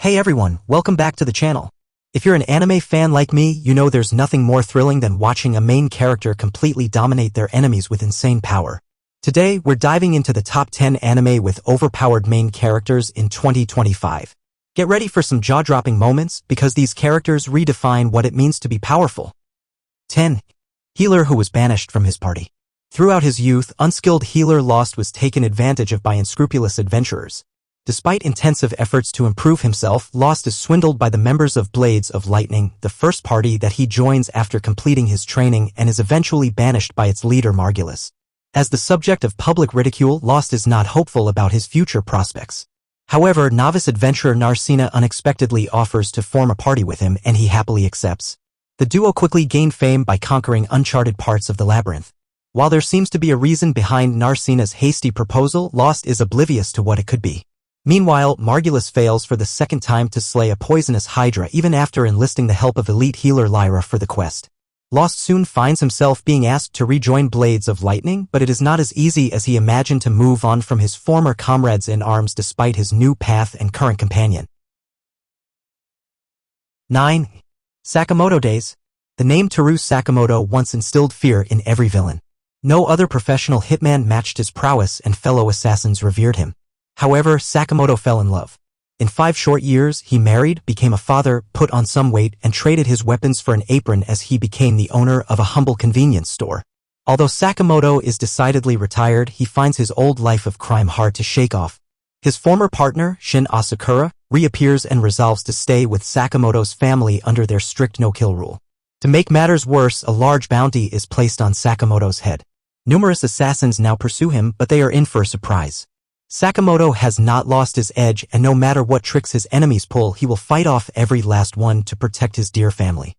Hey everyone, welcome back to the channel. If you're an anime fan like me, you know there's nothing more thrilling than watching a main character completely dominate their enemies with insane power. Today, we're diving into the top 10 anime with overpowered main characters in 2025. Get ready for some jaw-dropping moments because these characters redefine what it means to be powerful. 10. Healer who was banished from his party. Throughout his youth, unskilled healer Lost was taken advantage of by unscrupulous adventurers. Despite intensive efforts to improve himself, Lost is swindled by the members of Blades of Lightning, the first party that he joins after completing his training, and is eventually banished by its leader Margulis. As the subject of public ridicule, Lost is not hopeful about his future prospects. However, novice adventurer Narcina unexpectedly offers to form a party with him, and he happily accepts. The duo quickly gain fame by conquering uncharted parts of the labyrinth. While there seems to be a reason behind Narcina's hasty proposal, Lost is oblivious to what it could be. Meanwhile, Margulis fails for the second time to slay a poisonous hydra even after enlisting the help of elite healer Lyra for the quest. Lost soon finds himself being asked to rejoin Blades of Lightning, but it is not as easy as he imagined to move on from his former comrades in arms despite his new path and current companion. 9. Sakamoto Days. The name Teru Sakamoto once instilled fear in every villain. No other professional hitman matched his prowess, and fellow assassins revered him. However, Sakamoto fell in love. In 5 short years, he married, became a father, put on some weight, and traded his weapons for an apron as he became the owner of a humble convenience store. Although Sakamoto is decidedly retired, he finds his old life of crime hard to shake off. His former partner, Shin Asakura, reappears and resolves to stay with Sakamoto's family under their strict no-kill rule. To make matters worse, a large bounty is placed on Sakamoto's head. Numerous assassins now pursue him, but they are in for a surprise. Sakamoto has not lost his edge, and no matter what tricks his enemies pull, he will fight off every last one to protect his dear family.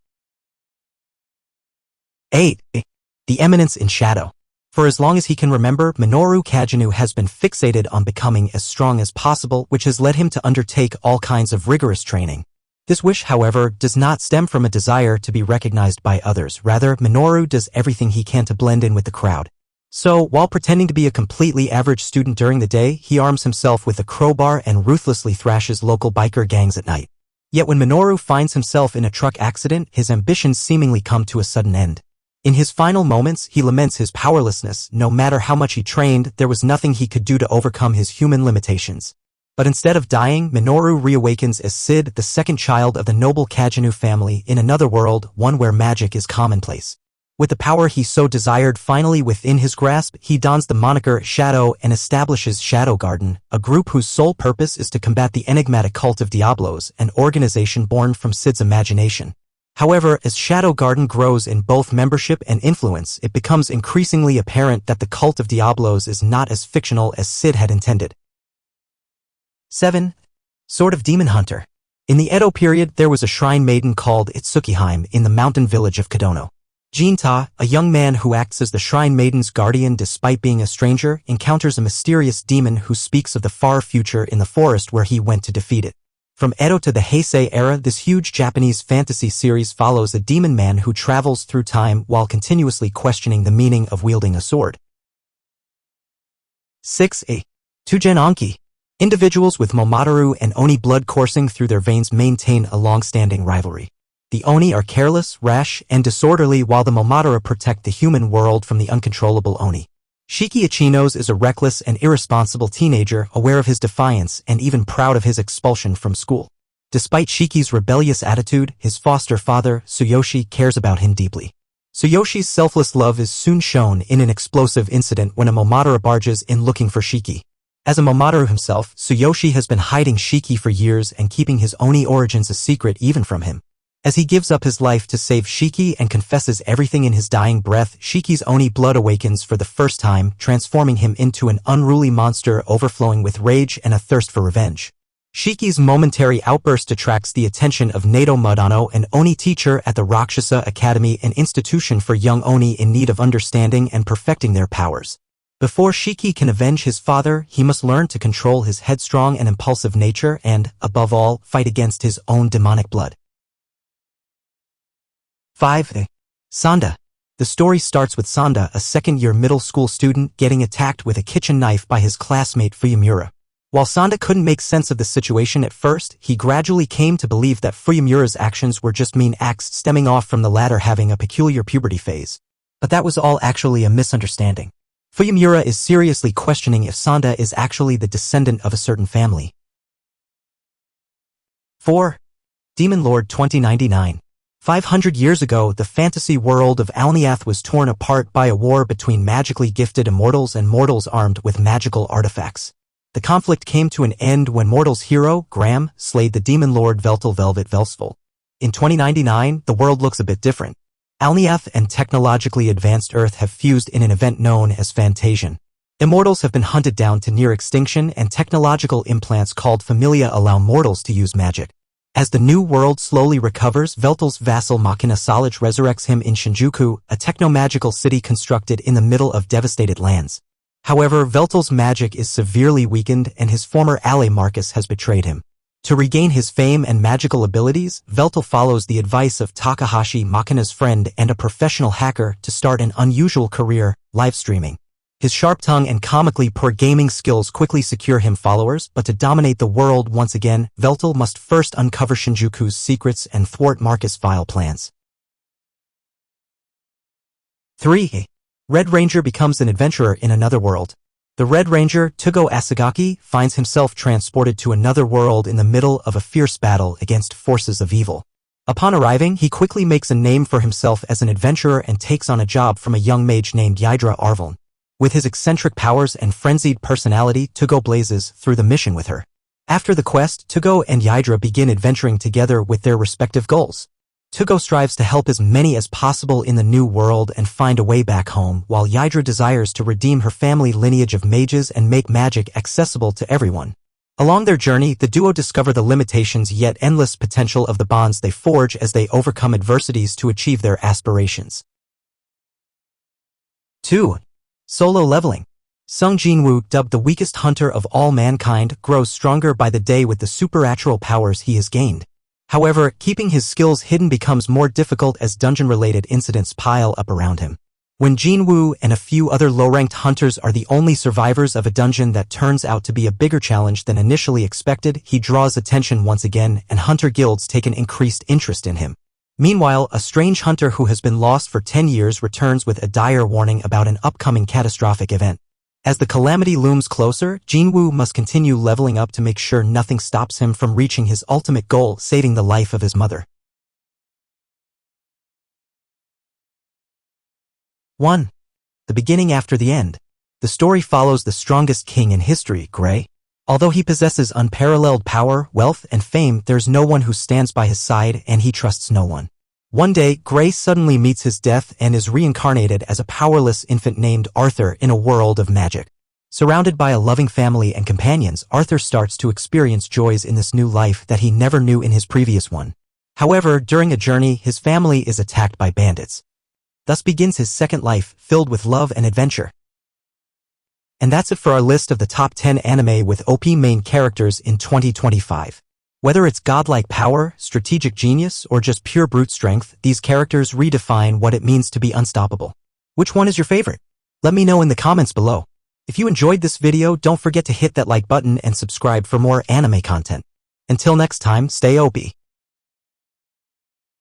8. The Eminence in Shadow. For as long as he can remember, Minoru Kagenu has been fixated on becoming as strong as possible, which has led him to undertake all kinds of rigorous training. This wish, however, does not stem from a desire to be recognized by others. Rather, Minoru does everything he can to blend in with the crowd. So, while pretending to be a completely average student during the day, he arms himself with a crowbar and ruthlessly thrashes local biker gangs at night. Yet when Minoru finds himself in a truck accident, his ambitions seemingly come to a sudden end. In his final moments, he laments his powerlessness. No matter how much he trained, there was nothing he could do to overcome his human limitations. But instead of dying, Minoru reawakens as Sid, the second child of the noble Kagenu family, in another world, one where magic is commonplace. With the power he so desired finally within his grasp, he dons the moniker Shadow and establishes Shadow Garden, a group whose sole purpose is to combat the enigmatic cult of Diablos, an organization born from Sid's imagination. However, as Shadow Garden grows in both membership and influence, it becomes increasingly apparent that the cult of Diablos is not as fictional as Sid had intended. 7. Sword of Demon Hunter. In the Edo period, there was a shrine maiden called Itsukiheim in the mountain village of Kadono. Jinta, a young man who acts as the shrine maiden's guardian despite being a stranger, encounters a mysterious demon who speaks of the far future in the forest where he went to defeat it. From Edo to the Heisei era, this huge Japanese fantasy series follows a demon man who travels through time while continuously questioning the meaning of wielding a sword. 6. Tugen Anki. Individuals with Momotaro and Oni blood coursing through their veins maintain a long-standing rivalry. The Oni are careless, rash, and disorderly, while the Momotaro protect the human world from the uncontrollable Oni. Shiki Ichinos is a reckless and irresponsible teenager, aware of his defiance and even proud of his expulsion from school. Despite Shiki's rebellious attitude, his foster father, Tsuyoshi, cares about him deeply. Tsuyoshi's selfless love is soon shown in an explosive incident when a Momotaro barges in looking for Shiki. As a Momotaro himself, Tsuyoshi has been hiding Shiki for years and keeping his Oni origins a secret even from him. As he gives up his life to save Shiki and confesses everything in his dying breath, Shiki's Oni blood awakens for the first time, transforming him into an unruly monster overflowing with rage and a thirst for revenge. Shiki's momentary outburst attracts the attention of Nato Mudano, an Oni teacher at the Rakshasa Academy, an institution for young Oni in need of understanding and perfecting their powers. Before Shiki can avenge his father, he must learn to control his headstrong and impulsive nature and, above all, fight against his own demonic blood. 5. Sanda. The story starts with Sanda, a second-year middle school student, getting attacked with a kitchen knife by his classmate Fuyamura. While Sanda couldn't make sense of the situation at first, he gradually came to believe that Fuyamura's actions were just mean acts stemming off from the latter having a peculiar puberty phase. But that was all actually a misunderstanding. Fuyamura is seriously questioning if Sanda is actually the descendant of a certain family. 4. Demon Lord 2099. 500 years ago, the fantasy world of Alniath was torn apart by a war between magically gifted immortals and mortals armed with magical artifacts. The conflict came to an end when mortals' hero, Graham, slayed the demon lord Veltal Velvet Velsful. In 2099, the world looks a bit different. Alniath and technologically advanced Earth have fused in an event known as Fantasian. Immortals have been hunted down to near extinction, and technological implants called Familia allow mortals to use magic. As the new world slowly recovers, Veltal's vassal Machina Salaj resurrects him in Shinjuku, a techno-magical city constructed in the middle of devastated lands. However, Veltal's magic is severely weakened and his former ally Marcus has betrayed him. To regain his fame and magical abilities, Veltal follows the advice of Takahashi, Machina's friend and a professional hacker, to start an unusual career, live streaming. His sharp tongue and comically poor gaming skills quickly secure him followers, but to dominate the world once again, Veltal must first uncover Shinjuku's secrets and thwart Marcus' vile plans. 3. Red Ranger becomes an adventurer in another world. The Red Ranger, Tugo Asagaki, finds himself transported to another world in the middle of a fierce battle against forces of evil. Upon arriving, he quickly makes a name for himself as an adventurer and takes on a job from a young mage named Ydra Arveln. With his eccentric powers and frenzied personality, Tugo blazes through the mission with her. After the quest, Tugo and Ydra begin adventuring together with their respective goals. Tugo strives to help as many as possible in the new world and find a way back home, while Ydra desires to redeem her family lineage of mages and make magic accessible to everyone. Along their journey, the duo discover the limitations yet endless potential of the bonds they forge as they overcome adversities to achieve their aspirations. 2. Solo leveling. Sung Jinwoo, dubbed the weakest hunter of all mankind, grows stronger by the day with the supernatural powers he has gained. However, keeping his skills hidden becomes more difficult as dungeon-related incidents pile up around him. When Jinwoo and a few other low-ranked hunters are the only survivors of a dungeon that turns out to be a bigger challenge than initially expected, he draws attention once again, and hunter guilds take an increased interest in him. Meanwhile, a strange hunter who has been lost for 10 years returns with a dire warning about an upcoming catastrophic event. As the calamity looms closer, Jinwoo must continue leveling up to make sure nothing stops him from reaching his ultimate goal, saving the life of his mother. 1. The beginning after the end. The story follows the strongest king in history, Gray. Although he possesses unparalleled power, wealth, and fame, there's no one who stands by his side, and he trusts no one. One day, Gray suddenly meets his death and is reincarnated as a powerless infant named Arthur in a world of magic. Surrounded by a loving family and companions, Arthur starts to experience joys in this new life that he never knew in his previous one. However, during a journey, his family is attacked by bandits. Thus begins his second life, filled with love and adventure. And that's it for our list of the top 10 anime with OP main characters in 2025. Whether it's godlike power, strategic genius, or just pure brute strength, these characters redefine what it means to be unstoppable. Which one is your favorite? Let me know in the comments below. If you enjoyed this video, don't forget to hit that like button and subscribe for more anime content. Until next time, stay OP.